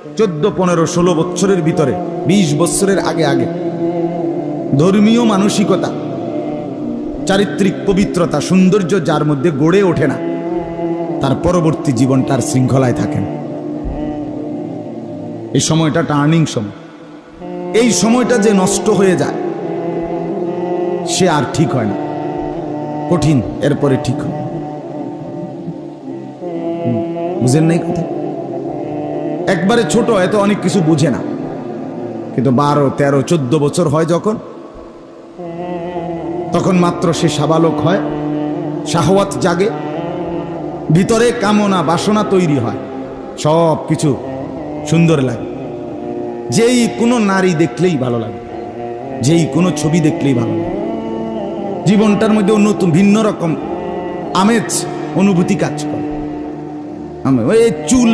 14, 15, 16 বছরের ভিতরে, 20 বছরের আগে আগে ধর্মীয় মানসিকতা, চারিত্রিক পবিত্রতা, সৌন্দর্য যার মধ্যে গড়ে ওঠে না, তার পরবর্তী জীবনটার শৃঙ্খলায় থাকেন। এই সময়টা টার্নিং সময়। এই সময়টা যে নষ্ট হয়ে যায়, সে আর ঠিক হয় না, কঠিন, এরপরে ঠিক হয়। বুঝেন নাই কথা? একবারে ছোট হয়তো অনেক কিছু বুঝে না, কিন্তু 12, 13, 14 বছর হয় যখন, তখন মাত্র সে সাবালক হয়, শাহওয়াত জাগে, ভিতরে কামনা বাসনা তৈরি হয়, সব কিছু সুন্দর লাগে। যেই কোনো নারী দেখলেই ভালো লাগে, যেই কোনো ছবি দেখলেই ভালো লাগে, জীবনটার মধ্যে নতুন ভিন্ন রকম আমেজ অনুভূতি কাজ করে। ওই চুল,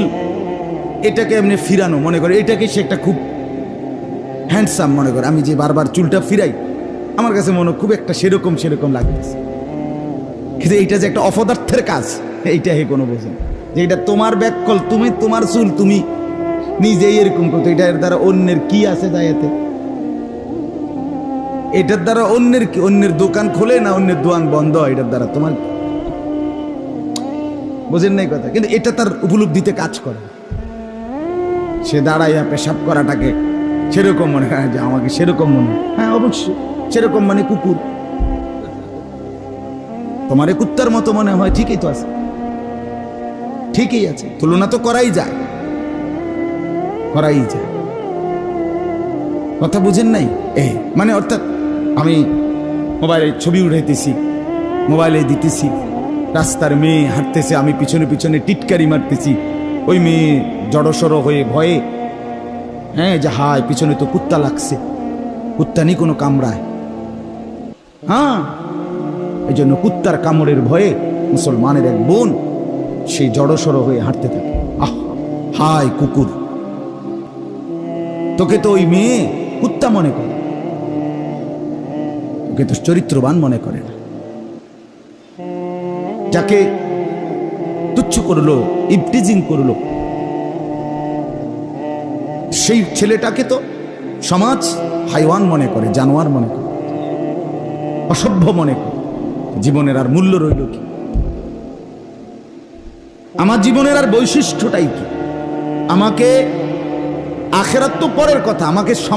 এটাকে এমনি ফিরানো মনে করে, এটাকে সে একটা খুব হ্যান্ডসাম মনে করে। আমি যে বারবার চুলটা ফিরাই, আমার কাছে মনে খুব একটা সেরকম লাগতেছে, কিন্তু এইটা যে একটা অপদার্থের কাজ, এইটা হে কোনো বোঝে না। যে এটা তোমার ব্যাককল, তুমি তোমার চুল তুমি নিজেই এরকম করতো, এটার দ্বারা অন্যের কি আছে যায় এতে? এটার দ্বারা অন্যের কি? অন্যের দোকান খোলে না অন্যের দোকান বন্ধ হয় এটার দ্বারা? তোমার বোঝেন নাই কথা? কিন্তু এটা তার উপলব্ধিতে কাজ করে। সে দাঁড়াইয়া পেশাব করাটাকে সেরকম মনে হয়, যে আমাকে সেরকম মনে হয়। হ্যাঁ অবশ্যই সেরকম, মানে কুকুর, তোমারে কুত্তার মতো মনে হয়, ঠিকই তো আছে, ঠিকই আছে, তুলনা তো করাই যায়, করাই যায়। কথা বুঝেন নাই? মানে অর্থাৎ আমি মোবাইলে ছবি উঠাইতেছি, মোবাইলে দিতেছি, রাস্তার মেয়ে হাঁটতেছে, আমি পিছনে পিছনে টিটকারি মারতেছি, ওই মেয়ে জড়সড় হয়ে ভয়ে, হ্যাঁ যে হায় পিছনে তো কুত্তা লাগছে, কুত্তা নি কোনো কামড়ায়, হ্যাঁ এই জন্য কুত্তার কামড়ের ভয়ে মুসলমানের এক বোন সেই জড়সড় হয়ে হাঁটতে থাকে। আহ হায় কুকুর, তোকে তো ওই মেয়ে কুত্তা মনে করে, তোকে তো চরিত্রবান মনে করে না। যাকে তুচ্ছ করলো, ইভটিজিং করলো, সেই ছেলেটাকে তো সমাজ হাইওয়ান মনে করে, জানোয়ার মনে করে, অসভ্য মনে করে। জীবনের আর মূল্য রইল কি? আমার জীবনের আর বৈশিষ্ট্যটাই কি? আমাকে আখেরাত তো পরের কথা, আমাকে